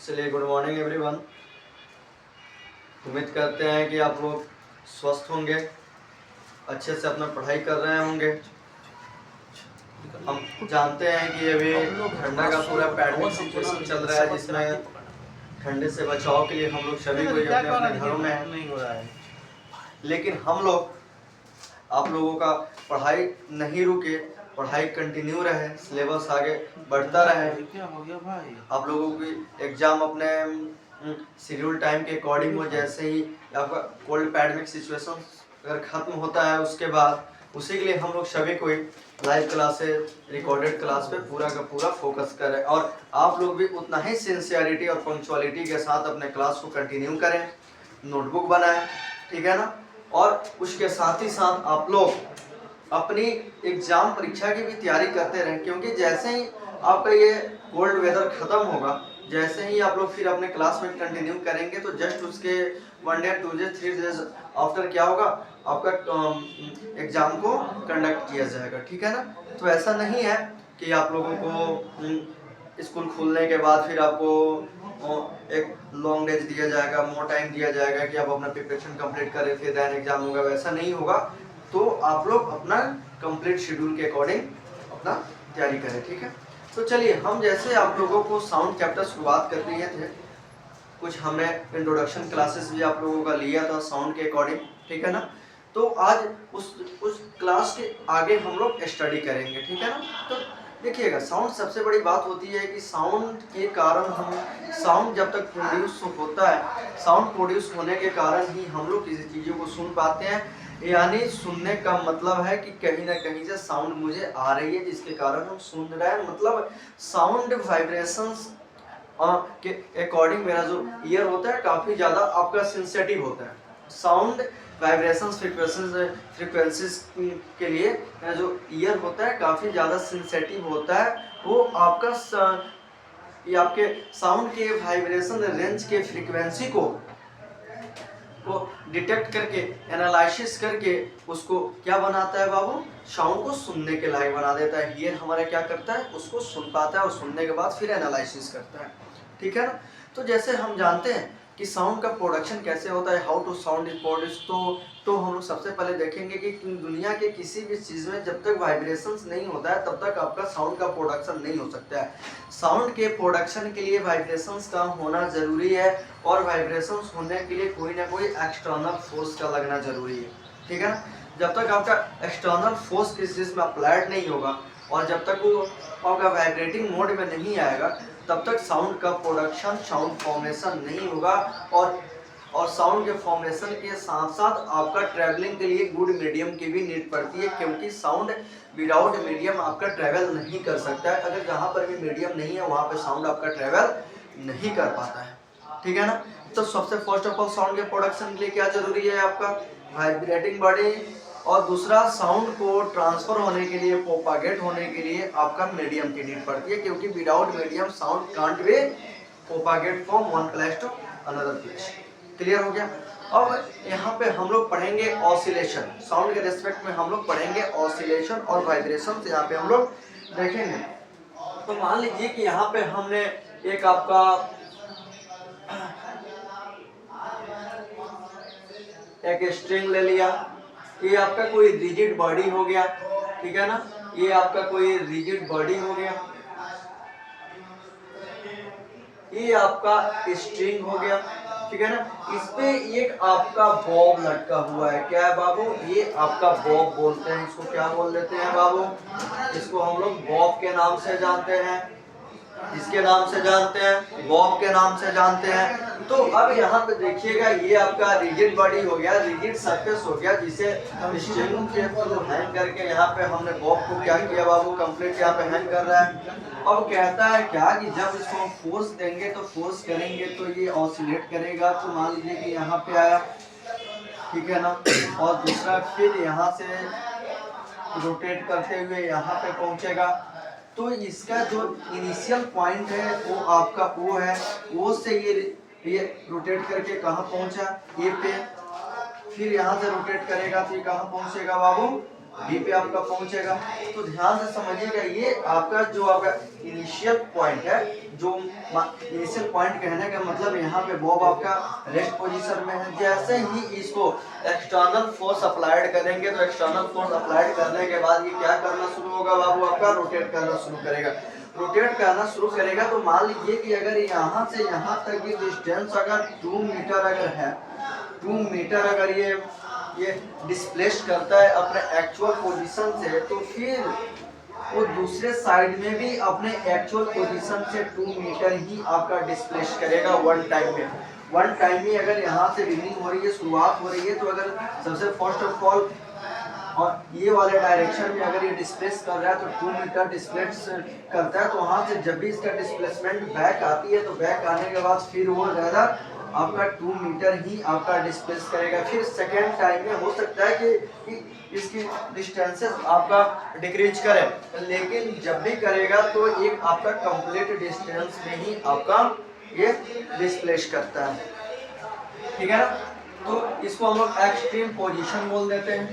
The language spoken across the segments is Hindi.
चलिए, गुड मॉर्निंग एवरीवन। उम्मीद करते हैं कि आप लोग स्वस्थ होंगे, अच्छे से अपना पढ़ाई कर रहे होंगे। हम जानते हैं कि अभी ठंडा का पूरा पैंडेमिक सिचुएशन चल रहा है, जिसमें ठंडे से बचाव के लिए हम लोग सभी को अपने अपने घरों में नहीं हो रहा है। लेकिन हम लोग, आप लोगों का पढ़ाई नहीं रुके, पढ़ाई कंटिन्यू रहे, सिलेबस आगे बढ़ता रहे। क्या हो गया भाई? आप लोगों की एग्जाम अपने शेड्यूल टाइम के अकॉर्डिंग हो। जैसे ही आपका कोल्ड पैंडेमिक सिचुएशन अगर खत्म होता है, उसके बाद उसी के लिए हम लोग सभी कोई लाइव क्लासेस, रिकॉर्डेड क्लास पे पूरा का पूरा फोकस करें, और आप लोग भी उतना ही सिंसियरिटी और पंक्चुअलिटी के साथ अपने क्लास को कंटिन्यू करें, नोटबुक बनाएं, ठीक है ना। और उसके साथ ही साथ आप लोग अपनी एग्जाम परीक्षा की भी तैयारी करते रहें, क्योंकि जैसे ही आपका ये कोल्ड वेदर खत्म होगा, जैसे ही आप लोग फिर अपने क्लास में कंटिन्यू करेंगे, तो जस्ट उसके 1 डे 2 डे 3 डेज आफ्टर क्या होगा, आपका एग्जाम को कंडक्ट किया जाएगा, ठीक है ना। तो ऐसा नहीं है कि आप लोगों को स्कूल खुलने के बाद फिर आपको एक लॉन्ग डेज दिया जाएगा, मोर टाइम दिया जाएगा कि आप अपना प्रिपरेशन कंप्लीट करें फिर देन एग्जाम होगा, वैसा नहीं होगा। तो आप लोग अपना कंप्लीट शेड्यूल के अकॉर्डिंग अपना तैयारी करें, ठीक है। तो चलिए, हम जैसे आप लोगों को साउंड चैप्टर शुरुआत कर दिए थे, कुछ हमने इंट्रोडक्शन क्लासेस भी आप लोगों का लिया था साउंड के अकॉर्डिंग, ठीक है ना। तो आज उस क्लास के आगे हम लोग स्टडी करेंगे, ठीक है ना। तो देखिएगा, साउंड सबसे बड़ी बात होती है कि साउंड के कारण हम, साउंड जब तक प्रोड्यूस होता है, साउंड प्रोड्यूस होने के कारण ही हम लोग किसी चीज़ों को सुन पाते हैं। यानी सुनने का मतलब है कि कहीं ना कहीं से साउंड मुझे आ रही है, जिसके कारण हम सुन रहे हैं। मतलब साउंड वाइब्रेशंस के अकॉर्डिंग मेरा जो ईयर होता है काफ़ी ज़्यादा आपका सेंसिटिव होता है। साउंड वाइब्रेशंस फ्रीक्वेंसीज के लिए मेरा जो ईयर होता है काफ़ी ज़्यादा सेंसिटिव होता है। वो आपका ये आपके साउंड के वाइब्रेशन रेंज के फ्रीक्वेंसी को डिटेक्ट करके, एनालिसिस करके उसको क्या बनाता है बाबू, साउंड को सुनने के लायक बना देता है। हियर हमारा क्या करता है, उसको सुन पाता है और सुनने के बाद फिर एनालिसिस करता है, ठीक है ना। तो जैसे हम जानते हैं कि साउंड का प्रोडक्शन कैसे होता है, how to sound is produce, तो हम लोग सबसे पहले देखेंगे कि दुनिया के किसी भी चीज़ में जब तक वाइब्रेशंस नहीं होता है तब तक आपका साउंड का प्रोडक्शन नहीं हो सकता है। साउंड के प्रोडक्शन के लिए वाइब्रेशंस का होना ज़रूरी है, और वाइब्रेशंस होने के लिए कोई ना कोई एक्सटर्नल फोर्स का लगना ज़रूरी है, ठीक है ना। जब तक आपका एक्सटर्नल फोर्स किसी चीज़ में अप्लाइड नहीं होगा और जब तक वो आपका वाइब्रेटिंग मोड में नहीं आएगा, तब तक साउंड का प्रोडक्शन, साउंड फॉर्मेशन नहीं होगा। और साउंड के फॉर्मेशन के साथ साथ आपका ट्रैवलिंग के लिए गुड मीडियम की भी नीड पड़ती है, क्योंकि साउंड विदाउट मीडियम आपका ट्रैवल नहीं कर सकता है। अगर जहाँ पर भी मीडियम नहीं है वहाँ पे साउंड आपका ट्रैवल नहीं कर पाता है, ठीक है ना। तो सबसे फर्स्ट ऑफ ऑल साउंड के प्रोडक्शन के लिए क्या जरूरी है, आपका वाइब्रेटिंग बॉडी, और दूसरा साउंड को ट्रांसफर होने के लिए, प्रोपागेट होने के लिए आपका मीडियम की नीड पड़ती है, क्योंकि without medium sound can't be propagate from one place to another place. Clear हो गया। अब यहाँ पे हम लोग पढ़ेंगे ऑसिलेशन, साउंड के रेस्पेक्ट में हम लोग पढ़ेंगे ऑसिलेशन और वाइब्रेशन। यहाँ पे हम लोग देखेंगे। तो मान लीजिए कि यहाँ पे हमने एक आपका एक स्ट्रिंग ले लिया, ये आपका कोई रिजिड बॉडी हो गया, ठीक है ना। ये आपका कोई रिजिड बॉडी हो गया, ये आपका स्ट्रिंग हो गया, ठीक है ना। इस पे एक आपका बॉब लटका हुआ है, क्या है बाबू, ये आपका बॉब बोलते हैं। इसको क्या बोल देते हैं बाबू, इसको हम लोग बॉब के नाम से जानते हैं, इसके नाम से जानते हैं, बॉब के नाम से जानते हैं। तो अब यहाँ पे देखिएगा, ये आपका रिजिड बॉडी हो गया, रिजिड सरफेस हो गया, जिसे स्ट्रिंग के थ्रू हैंग करके यहाँ पे हमने बॉब को क्या किया बाबू, कंप्लीट यहाँ पे हैंग कर रहा है। अब कहता है क्या कि जब इसको हम फोर्स देंगे, तो फोर्स करेंगे तो ये ऑसिलेट करेगा। तो मान लीजिए कि यहाँ पे आया, ठीक है ना, और दूसरा फिर यहाँ से रोटेट करते हुए यहाँ पे पहुँचेगा। तो इसका जो इनिशियल पॉइंट है वो आपका वो है, वो से ये रोटेट करके कहाँ पहुँचा, ए पे, फिर यहाँ से रोटेट करेगा तो ये कहाँ पहुँचेगा बाबू, बी पे आपका पहुंचेगा। तो ध्यान से समझिएगा, ये आपका जो आपका इनिशियल पॉइंट है, जो इनिशियल पॉइंट कहने का मतलब यहाँ पे बॉब आपका रेस्ट पोजीशन में है। जैसे ही इसको एक्सटर्नल फोर्स अप्लाइड करेंगे तो एक्सटर्नल फोर्स अप्लाइड करने के बाद ये क्या करना शुरू होगा बाबू, आपका रोटेट करना शुरू करेगा। रोटेट करना शुरू करेगा तो मान लीजिए कि अगर यहाँ से यहाँ तक की डिस्टेंस अगर 2 मीटर अगर है, 2 मीटर अगर ये डिस्प्लेस करता है अपने एक्चुअल पोजीशन से, तो फिर वो दूसरे साइड में भी अपने एक्चुअल पोजीशन से 2 मीटर ही आपका डिस्प्लेस करेगा वन टाइम में। वन टाइम में अगर यहाँ से बिगिनिंग हो रही है, शुरुआत हो रही है, तो अगर सबसे फर्स्ट ऑफ ऑल और ये वाले डायरेक्शन में अगर ये डिस्प्लेस कर रहा है तो 2 मीटर डिस्प्लेस करता है। तो वहाँ से जब भी इसका डिस्प्लेसमेंट बैक आती है, तो बैक आने के बाद फिर वो ज़्यादा आपका 2 मीटर ही आपका डिस्प्लेस करेगा। फिर सेकेंड टाइम में हो सकता है कि इसकी डिस्टेंसेस आपका डिक्रीज करे, लेकिन जब भी करेगा तो एक आपका कंप्लीट डिस्टेंस में ही आपका ये डिस्प्लेस करता है। ठीक है ना। तो इसको हम लोग एक्सट्रीम पोजीशन बोल देते हैं,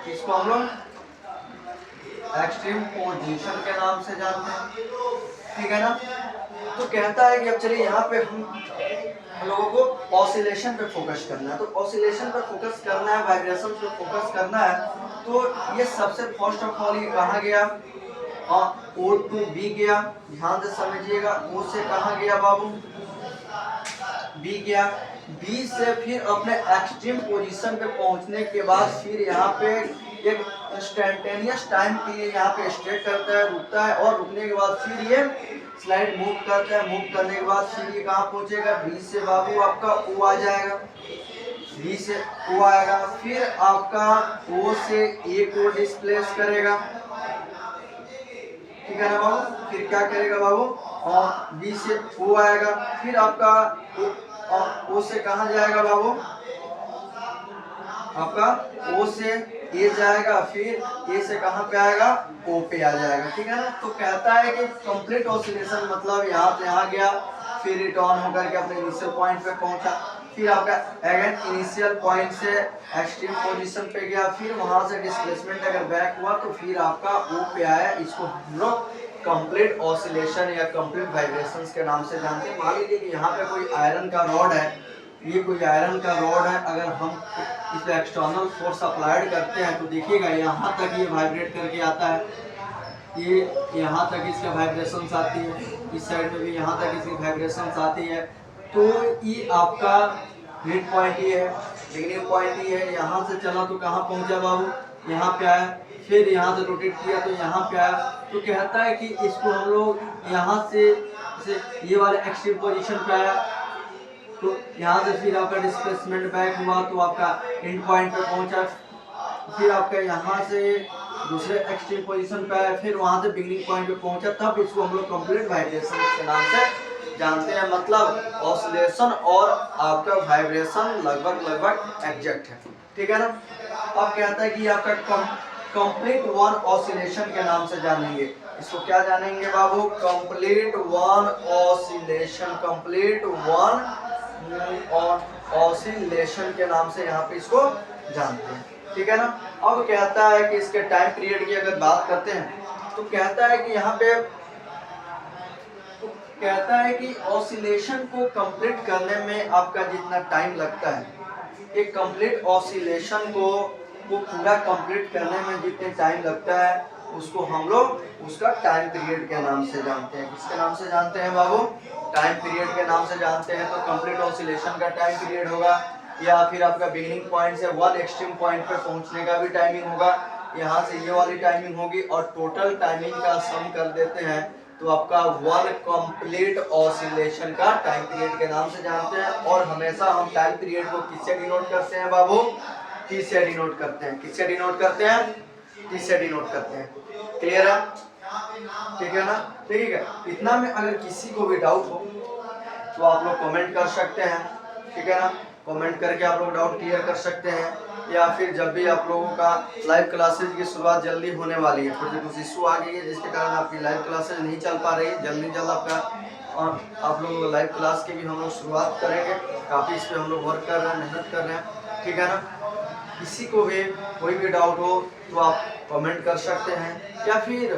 इसको हम लोग एक्सट्रीम पोजीशन के नाम से जानते हैं। ठीक है ना। तो कहता है कि अब चलिए यहाँ पे हम लोगों को ऑसिलेशन पे फोकस करना है। तो ऑसिलेशन पे फोकस करना है, वाइब्रेशन पे फोकस करना है। तो ये सबसे फर्स्ट ऑफ ऑल ये कहाँ गया, O टू B गया। ध्यान से समझिएगा, O से कहाँ गया बाबू, B गया। B से फिर अपने एक्सट्रीम पोजीशन पे पहुंचने के बाद फिर यहाँ पे एक इंस्टेंटेनियस टाइम के लिए यहाँ पे स्टे करता है, रुकता है, और रुकने के बाद फिर ये स्लाइड मूव करता है। मूव करने के बाद फिर ये कहाँ पहुंचेगा, B से बाबू आपका O आ जाएगा, B से O आएगा। फिर आपका O से A को डिस्प्लेस करेगा। ठीक है ना बाबू। फिर क्या करेगा बाबू, और B से O आएगा। फिर आपका O से कहाँ जाएगा बाबू, आपका O से A जाएगा। फिर A से कहाँ पे आएगा, O पे आ जाएगा। ठीक है ना। तो कहता है कि कंप्लीट ऑसिलेशन मतलब यहाँ से यहाँ गया, फिर रिटर्न होकर के अपने इनिशियल पॉइंट पे पहुंचा, फिर आपका अगेन इनिशियल पॉइंट से एक्सट्रीम पोजीशन पे गया, फिर वहां से डिस्प्लेसमेंट अगर बैक हुआ तो फिर आपका O पे आया। इसको हम लोग कंप्लीट ऑसिलेशन या कंप्लीट वाइब्रेशंस के नाम से जानते हैं। मान लीजिए कि यहाँ पे कोई आयरन का रॉड है, ये कोई आयरन का रॉड है, अगर हम इस पे एक्सटर्नल फोर्स अप्लाइड करते हैं तो देखिएगा यहाँ तक ये वाइब्रेट करके आता है, ये यहाँ तक इसका वाइब्रेशंस आती है, इस साइड में भी यहाँ तक इसकी वाइब्रेशंस आती है। तो ये आपका मिड पॉइंट ये है, बिगिनिंग पॉइंट ये है। यहाँ से चला तो कहाँ पहुँचा बाबू, यहाँ पे आया। फिर यहाँ से रोटेट किया तो यहाँ पे आया। तो कहता है कि इसको हम लोग यहाँ से ये वाले एक्सट्रीम पोजीशन पे आया, तो यहाँ से फिर आपका डिस्प्लेसमेंट बैक हुआ तो आपका एंड पॉइंट पे पहुंचा। फिर आपका यहाँ से दूसरे एक्सट्रीम पोजीशन पे आया, फिर वहाँ से बिगिनिंग पॉइंट पे पहुंचा। तब इसको हम लोग कंप्लीट वाइब्रेशन के नाम से जानते हैं। मतलब ऑसिलेशन और आपका वाइब्रेशन लगभग एग्जैक्ट है। ठीक है ना। अब कहता है कि आपका कंप्लीट वन ऑसिलेशन के नाम से जानेंगे। इसको क्या जानेंगे बाबू, complete one oscillation, complete one oscillation के नाम से यहाँ पे इसको जानते हैं। ठीक है ना। अब कहता है कि इसके टाइम पीरियड की अगर बात करते हैं तो कहता है कि यहाँ पे कहता है कि ऑसिलेशन को कंप्लीट करने में आपका जितना टाइम लगता है, एक कंप्लीट ऑसिलेशन को पूरा कंप्लीट करने में जितने टाइम लगता है उसको हम लोग उसका टाइम पीरियड के नाम से जानते हैं। किसके नाम से जानते हैं बाबू, टाइम पीरियड के नाम से जानते हैं। तो कंप्लीट ऑसिलेशन का टाइम पीरियड होगा, या फिर आपका बिगिनिंग पॉइंट से वन एक्सट्रीम पॉइंट पे पहुंचने का भी टाइमिंग होगा, यहाँ से ये वाली टाइमिंग होगी, और टोटल टाइमिंग का सम कर देते हैं तो आपका वन कंप्लीट ऑसिलेशन का टाइम पीरियड के नाम से जानते हैं। और हमेशा हम टाइम पीरियड को किससे डिनोट करते हैं बाबू, टी से डिनोट करते हैं। किससे डिनोट करते हैं, टी से डिनोट करते हैं। क्लियर है, ठीक है ना। ठीक है, इतना में अगर किसी को भी डाउट हो तो आप लोग कमेंट कर सकते हैं। ठीक है ना, कमेंट करके आप लोग डाउट क्लियर कर सकते हैं। या फिर जब भी आप लोगों का लाइव क्लासेज की शुरुआत जल्दी होने वाली है, कुछ इशू आ गई है जिसके कारण आपकी लाइव क्लासेज नहीं चल पा रही है, जल्द आपका और आप लोग लाइव क्लास की भी हम लोग शुरुआत करेंगे। काफ़ी इस पर हम लोग वर्क कर रहे हैं, मेहनत कर रहे हैं। ठीक है ना। किसी को भी कोई भी डाउट हो तो आप कमेंट कर सकते हैं, या फिर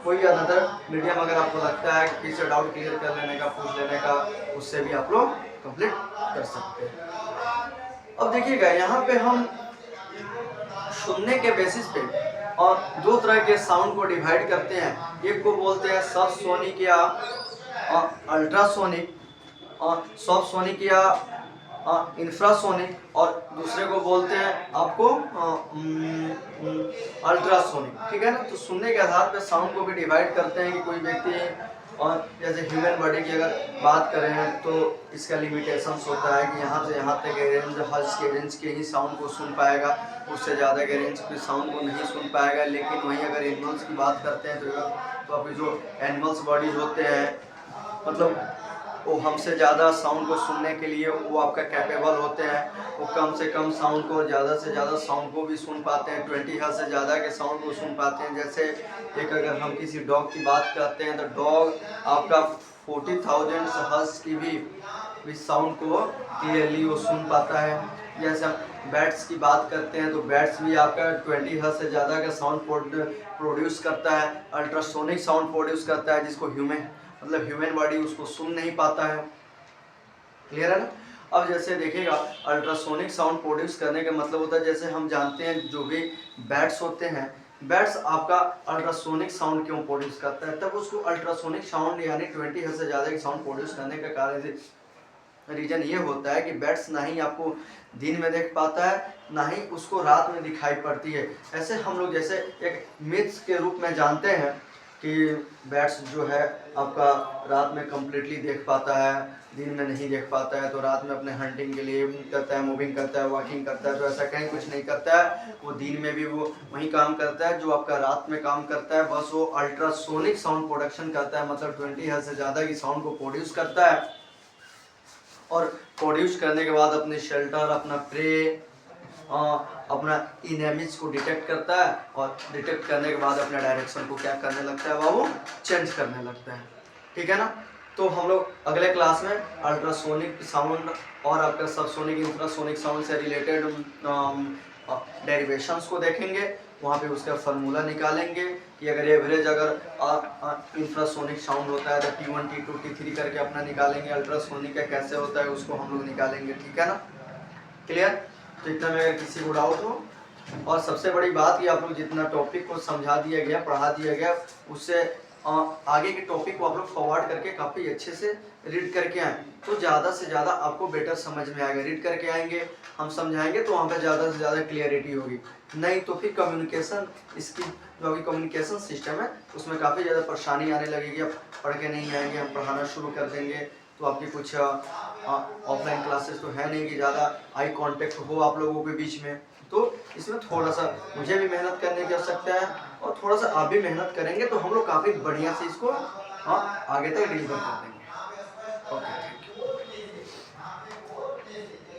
कोई अनदर मीडियम अगर आपको लगता है कि किसी डाउट क्लियर कर लेने का, पूछ लेने का, उससे भी आप लोग कंप्लीट कर सकते हैं। अब देखिएगा यहाँ पे हम सुनने के बेसिस पे और दो तरह के साउंड को डिवाइड करते हैं। एक को बोलते हैं सब सोनिक या अल्ट्रासोनिक, सब सोनिक या इंफ्रासोनिक, और दूसरे को बोलते हैं आपको अल्ट्रासोनिक। ठीक है ना। तो सुनने के आधार पर साउंड को भी डिवाइड करते हैं कि कोई व्यक्ति, और जैसे ह्यूमन बॉडी की अगर बात करें तो इसका लिमिटेशंस होता है कि यहाँ से यहाँ तक के रेंज, हर्ट्ज के रेंज के ही साउंड को सुन पाएगा, उससे ज़्यादा के रेंज के साउंड को नहीं सुन पाएगा। लेकिन वहीं अगर एनिमल्स की बात करते हैं तो अभी जो एनिमल्स बॉडीज होते हैं, मतलब वो हमसे ज़्यादा साउंड को सुनने के लिए वो आपका कैपेबल होते हैं। वो कम से कम साउंड को, ज़्यादा से ज़्यादा साउंड को भी सुन पाते हैं, 20 हर्ट्ज से ज़्यादा के साउंड को सुन पाते हैं। जैसे एक अगर हम किसी डॉग की बात करते हैं तो डॉग आपका 40,000 हर्ट्ज की भी साउंड को क्लियरली वो सुन पाता है। जैसे हम बैट्स की बात करते हैं तो बैट्स भी आपका 20 हर्ट्ज से ज़्यादा का साउंड प्रोड्यूस करता है, अल्ट्रासोनिक साउंड प्रोड्यूस करता है, जिसको ह्यूमन बॉडी उसको सुन नहीं पाता है। क्लियर है ना। अब जैसे देखिएगा अल्ट्रासोनिक साउंड प्रोड्यूस करने का मतलब होता है, जैसे हम जानते हैं जो भी बैट्स होते हैं, बैट्स आपका अल्ट्रासोनिक साउंड क्यों प्रोड्यूस करता है, तब उसको अल्ट्रासोनिक साउंड यानी 20 हर्ट्ज से ज़्यादा की साउंड प्रोड्यूस करने का कारण रीजन ये होता है कि बैट्स ना ही आपको दिन में देख पाता है, ना ही उसको रात में दिखाई पड़ती है। ऐसे हम लोग जैसे एक मिथ्स के रूप में जानते हैं कि बैट्स जो है आपका रात में कम्प्लीटली देख पाता है, दिन में नहीं देख पाता है। तो रात में अपने हंटिंग के लिए करता है, मूविंग करता है, वॉकिंग करता है, तो ऐसा कहीं कुछ नहीं करता है। वो दिन में भी वो वही काम करता है जो आपका रात में काम करता है, बस वो अल्ट्रासोनिक साउंड प्रोडक्शन करता है, मतलब 20 हर्ट्ज से ज़्यादा की साउंड को प्रोड्यूस करता है। और प्रोड्यूस करने के बाद अपने शेल्टर, अपना प्रे, अपना इनेमिज को डिटेक्ट करता है, और डिटेक्ट करने के बाद अपने डायरेक्शन को क्या करने लगता है, वो चेंज करने लगता है। ठीक है ना। तो हम लोग अगले क्लास में अल्ट्रासोनिक साउंड और आपका सबसोनिक, इंफ्रासोनिक साउंड से रिलेटेड डेरिवेशंस को देखेंगे। वहाँ पे उसका फार्मूला निकालेंगे कि अगर एवरेज अगर इंफ्रासोनिक साउंड होता है तो T1, T2, T3 करके अपना निकालेंगे। अल्ट्रासोनिक का कैसे होता है उसको हम लोग निकालेंगे। ठीक है ना। क्लियर। तो इतना में अगर किसी को डाउट हो, और सबसे बड़ी बात कि आप लोग जितना टॉपिक को समझा दिया गया, पढ़ा दिया गया, उससे आगे के टॉपिक को आप लोग फॉरवर्ड करके काफ़ी अच्छे से रीड करके आएँ तो ज़्यादा से ज़्यादा आपको बेटर समझ में आएगा। रीड करके आएंगे, हम समझाएंगे तो वहाँ पे ज़्यादा से ज़्यादा क्लियरिटी होगी। नहीं तो फिर कम्युनिकेशन, इसकी जो अभी कम्युनिकेशन सिस्टम है उसमें काफ़ी ज़्यादा परेशानी आने लगेगी। आप पढ़ के नहीं आएंगे, हम पढ़ाना शुरू कर देंगे तो आपकी कुछ ऑफलाइन क्लासेस तो है नहीं कि ज़्यादा आई कांटेक्ट हो आप लोगों के बीच में। तो इसमें थोड़ा सा मुझे भी मेहनत करने की आवश्यकता है, और थोड़ा सा आप भी मेहनत करेंगे तो हम लोग काफ़ी बढ़िया से इसको आगे तक डिलीवर कर देंगे। ओके।